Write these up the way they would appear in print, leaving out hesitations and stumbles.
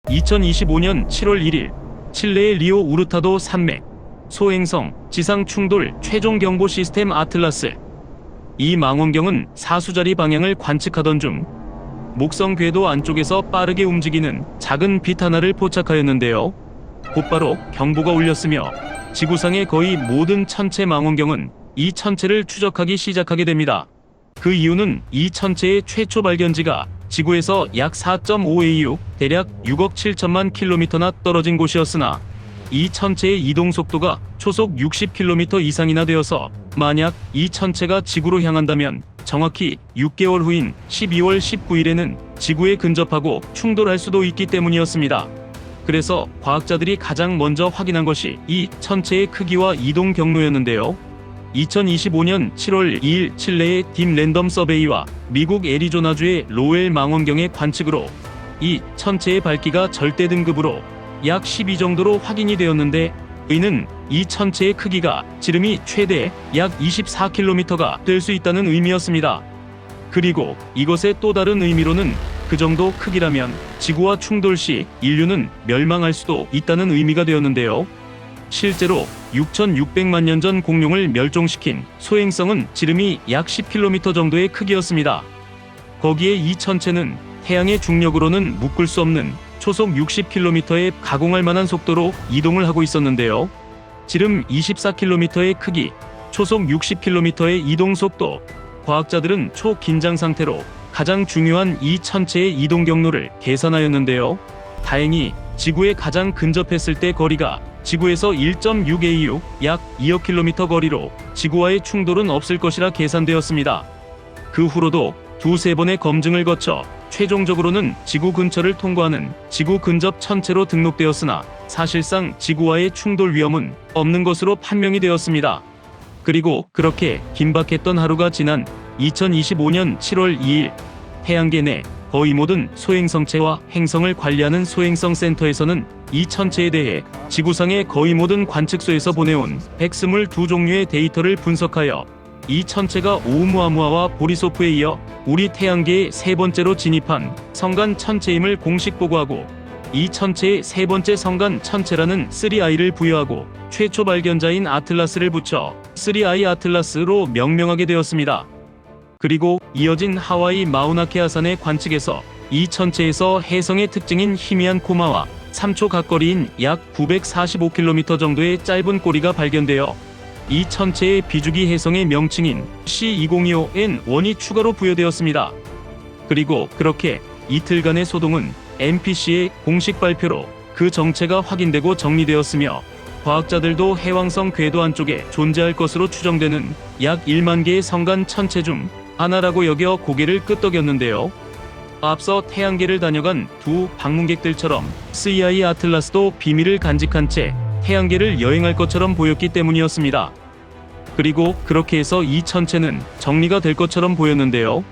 (2025년 7월 1일) 칠레의 리오 우르타도 산맥 소행성 지상 충돌 최종 경보 시스템 아틀라스. 이 망원경은 사수자리 방향을 관측하던 중 목성 궤도 안쪽에서 빠르게 움직이는 작은 빛 하나를 포착하였는데요. 곧바로 경보가 울렸으며 지구상의 거의 모든 천체 망원경은 이 천체를 추적하기 시작하게 됩니다. 그 이유는 이 천체의 최초 발견지가 지구에서 약 4.5AU 대략 6억 7천만 킬로미터나 떨어진 곳이었으나 이 천체의 이동 속도가 초속 60km 이상이나 되어서 만약 이 천체가 지구로 향한다면 정확히 6개월 후인 12월 19일에는 지구에 근접하고 충돌할 수도 있기 때문이었습니다. 그래서 과학자들이 가장 먼저 확인한 것이 이 천체의 크기와 이동 경로였는데요. 2025년 7월 2일 칠레의 딥 랜덤 서베이와 미국 애리조나주의 로웰 망원경의 관측으로 이 천체의 밝기가 절대 등급으로 약 12 정도로 확인이 되었는데, 이는 이 천체의 크기가 지름이 최대 약 24km가 될 수 있다는 의미였습니다. 그리고 이것의 또 다른 의미로는 그 정도 크기라면 지구와 충돌 시 인류는 멸망할 수도 있다는 의미가 되었는데요. 실제로 6,600만 년 전 공룡을 멸종시킨 소행성은 지름이 약 10km 정도의 크기였습니다. 거기에 이 천체는 태양의 중력으로는 묶을 수 없는 초속 60km에 가공할 만한 속도로 이동을 하고 있었는데요. 지름 24km의 크기, 초속 60km의 이동 속도. 과학자들은 초긴장 상태로 가장 중요한 이 천체의 이동 경로를 계산하였는데요. 다행히 지구에 가장 근접했을 때 거리가 지구에서 1.6AU 약 2억 킬로미터 거리로 지구와의 충돌은 없을 것이라 계산되었습니다. 그 후로도 두세 번의 검증을 거쳐 최종적으로는 지구 근처를 통과하는 지구 근접 천체로 등록되었으나 사실상 지구와의 충돌 위험은 없는 것으로 판명이 되었습니다. 그리고 그렇게 긴박했던 하루가 지난 2025년 7월 2일 태양계 내 거의 모든 소행성체와 행성을 관리하는 소행성 센터에서는 이 천체에 대해 지구상의 거의 모든 관측소에서 보내온 122종류의 데이터를 분석하여 이 천체가 오umu아무아와 보리소프에 이어 우리 태양계에 세 번째로 진입한 성간 천체임을 공식 보고하고, 이 천체의 세 번째 성간 천체라는 3I를 부여하고 최초 발견자인 아틀라스를 붙여 3I 아틀라스로 명명하게 되었습니다. 그리고 이어진 하와이 마우나케아 산의 관측에서 이 천체에서 해성의 특징인 희미한 코마와 3초 각거리인 약 945km 정도의 짧은 꼬리가 발견되어 이 천체의 비주기 해성의 명칭인 C2025N1이 추가로 부여되었습니다. 그리고 그렇게 이틀간의 소동은 NPC의 공식 발표로 그 정체가 확인되고 정리되었으며, 과학자들도 해왕성 궤도 안쪽에 존재할 것으로 추정되는 약 1만 개의 성간 천체 중 하나라고 여겨 고개를 끄덕였는데요. 앞서 태양계를 다녀간 두 방문객들처럼 3I 아틀라스도 비밀을 간직한 채 태양계를 여행할 것처럼 보였기 때문이었습니다. 그리고 그렇게 해서 이 천체는 정리가 될 것처럼 보였는데요.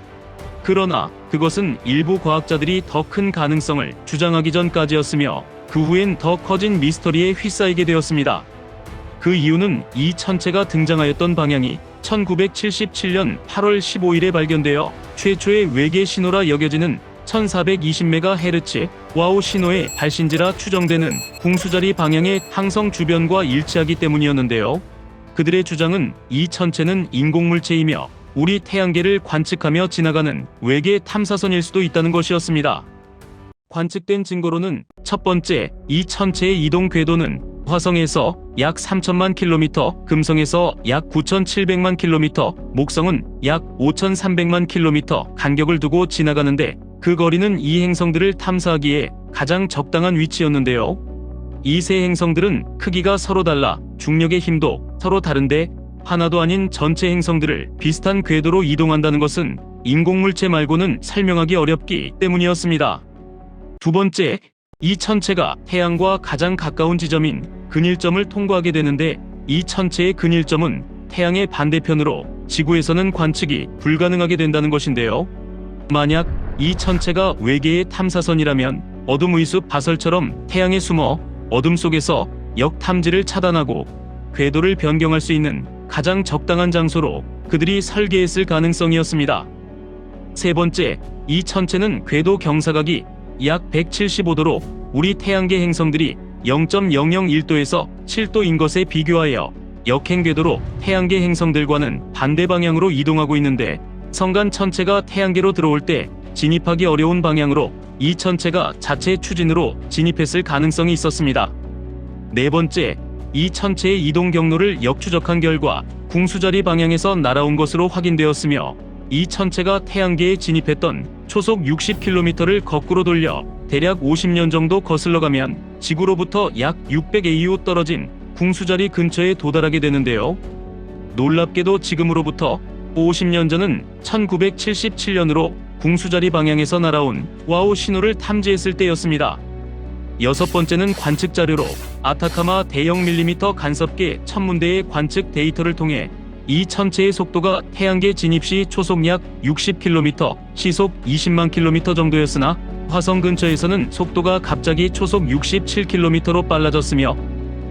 그러나 그것은 일부 과학자들이 더 큰 가능성을 주장하기 전까지였으며, 그 후엔 더 커진 미스터리에 휩싸이게 되었습니다. 그 이유는 이 천체가 등장하였던 방향이 1977년 8월 15일에 발견되어 최초의 외계 신호라 여겨지는 1420MHz 와우 신호의 발신지라 추정되는 궁수자리 방향의 항성 주변과 일치하기 때문이었는데요. 그들의 주장은 이 천체는 인공물체이며 우리 태양계를 관측하며 지나가는 외계 탐사선일 수도 있다는 것이었습니다. 관측된 증거로는 첫 번째, 이 천체의 이동 궤도는 화성에서 약 3천만 킬로미터, 금성에서 약 9,700만 킬로미터, 목성은 약 5,300만 킬로미터 간격을 두고 지나가는데, 그 거리는 이 행성들을 탐사하기에 가장 적당한 위치였는데요. 이 세 행성들은 크기가 서로 달라 중력의 힘도 서로 다른데, 하나도 아닌 전체 행성들을 비슷한 궤도로 이동한다는 것은 인공물체 말고는 설명하기 어렵기 때문이었습니다. 두 번째, 이 천체가 태양과 가장 가까운 지점인 근일점을 통과하게 되는데, 이 천체의 근일점은 태양의 반대편으로 지구에서는 관측이 불가능하게 된다는 것인데요. 만약 이 천체가 외계의 탐사선이라면 어둠의수 바설처럼 태양에 숨어 어둠 속에서 역탐지를 차단하고 궤도를 변경할 수 있는 가장 적당한 장소로 그들이 설계했을 가능성이었습니다. 세 번째, 이 천체는 궤도 경사각이 약 175도로 우리 태양계 행성들이 0.001도에서 7도인 것에 비교하여 역행궤도로 태양계 행성들과는 반대 방향으로 이동하고 있는데, 성간 천체가 태양계로 들어올 때 진입하기 어려운 방향으로 이 천체가 자체 추진으로 진입했을 가능성이 있었습니다. 네 번째, 이 천체의 이동 경로를 역추적한 결과 궁수자리 방향에서 날아온 것으로 확인되었으며, 이 천체가 태양계에 진입했던 초속 60km를 거꾸로 돌려 대략 50년 정도 거슬러 가면 지구로부터 약 600AU 떨어진 궁수자리 근처에 도달하게 되는데요. 놀랍게도 지금으로부터 50년 전은 1977년으로 궁수자리 방향에서 날아온 와우 신호를 탐지했을 때였습니다. 여섯 번째는 관측 자료로 아타카마 대형 밀리미터 간섭계 1000문대의 관측 데이터를 통해 이 천체의 속도가 태양계 진입 시 초속 약 60km, 시속 20만 km 정도였으나 화성 근처에서는 속도가 갑자기 초속 67km로 빨라졌으며,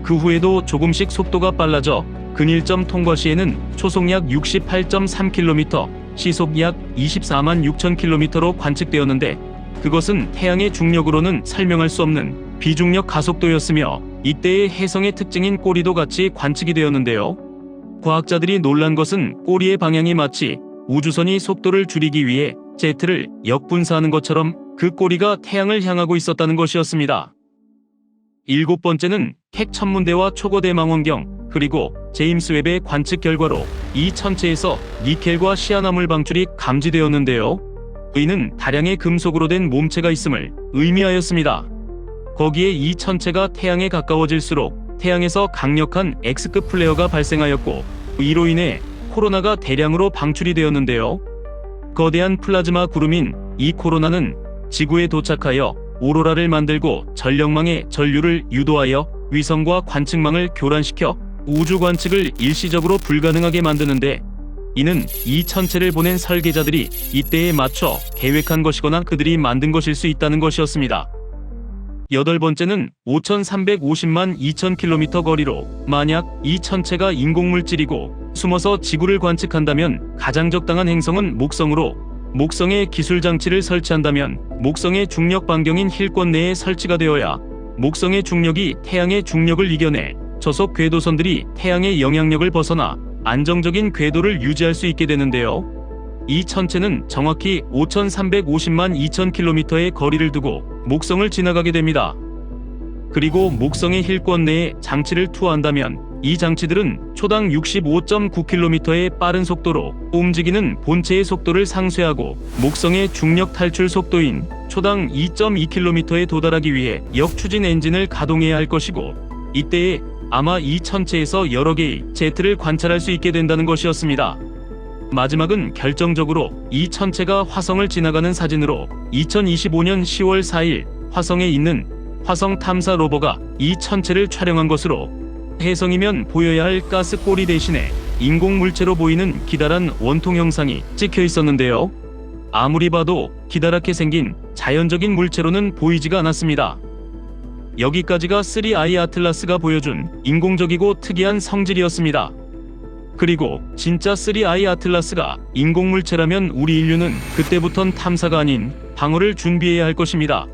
그 후에도 조금씩 속도가 빨라져 근일점 통과 시에는 초속 약 68.3km, 시속 약 24만 6천 km로 관측되었는데, 그것은 태양의 중력으로는 설명할 수 없는 비중력 가속도였으며, 이때의 해성의 특징인 꼬리도 같이 관측이 되었는데요. 과학자들이 놀란 것은 꼬리의 방향이 마치 우주선이 속도를 줄이기 위해 제트를 역분사하는 것처럼 그 꼬리가 태양을 향하고 있었다는 것이었습니다. 일곱 번째는 객 천문대와 초거대 망원경 그리고 제임스 웹의 관측 결과로 이 천체에서 니켈과 시아나물 방출이 감지되었는데요. 이는 다량의 금속으로 된 몸체가 있음을 의미하였습니다. 거기에 이 천체가 태양에 가까워질수록 태양에서 강력한 X급 플레어가 발생하였고, 이로 인해 코로나가 대량으로 방출이 되었는데요. 거대한 플라즈마 구름인 이 코로나는 지구에 도착하여 오로라를 만들고 전력망에 전류를 유도하여 위성과 관측망을 교란시켜 우주 관측을 일시적으로 불가능하게 만드는데, 이는 이 천체를 보낸 설계자들이 이때에 맞춰 계획한 것이거나 그들이 만든 것일 수 있다는 것이었습니다. 여덟 번째는 5350만 2000km 거리로 만약 이 천체가 인공물질이고 숨어서 지구를 관측한다면 가장 적당한 행성은 목성으로, 목성에 기술장치를 설치한다면 목성의 중력 반경인 힐권 내에 설치가 되어야 목성의 중력이 태양의 중력을 이겨내 저속 궤도선들이 태양의 영향력을 벗어나 안정적인 궤도를 유지할 수 있게 되는데요. 이 천체는 정확히 5350만 2000km의 거리를 두고 목성을 지나가게 됩니다. 그리고 목성의 힐권 내에 장치를 투하한다면 이 장치들은 초당 65.9km의 빠른 속도로 움직이는 본체의 속도를 상쇄하고 목성의 중력 탈출 속도인 초당 2.2km에 도달하기 위해 역추진 엔진을 가동해야 할 것이고, 이때에 아마 이 천체에서 여러 개의 제트를 관찰할 수 있게 된다는 것이었습니다. 마지막은 결정적으로 이 천체가 화성을 지나가는 사진으로 2025년 10월 4일 화성에 있는 화성 탐사 로버가 이 천체를 촬영한 것으로, 해성이면 보여야 할 가스 꼬리 대신에 인공물체로 보이는 기다란 원통 형상이 찍혀 있었는데요. 아무리 봐도 기다랗게 생긴 자연적인 물체로는 보이지가 않았습니다. 여기까지가 3I 아틀라스가 보여준 인공적이고 특이한 성질이었습니다. 그리고 진짜 3I 아틀라스가 인공물체라면 우리 인류는 그때부턴 탐사가 아닌 방어를 준비해야 할 것입니다.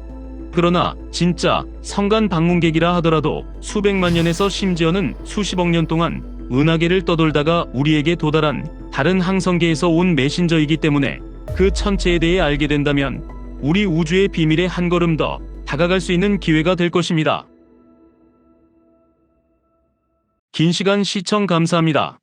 그러나 진짜 성간 방문객이라 하더라도 수백만 년에서 심지어는 수십억 년 동안 은하계를 떠돌다가 우리에게 도달한 다른 항성계에서 온 메신저이기 때문에 그 천체에 대해 알게 된다면 우리 우주의 비밀에 한 걸음 더 다가갈 수 있는 기회가 될 것입니다. 긴 시간 시청 감사합니다.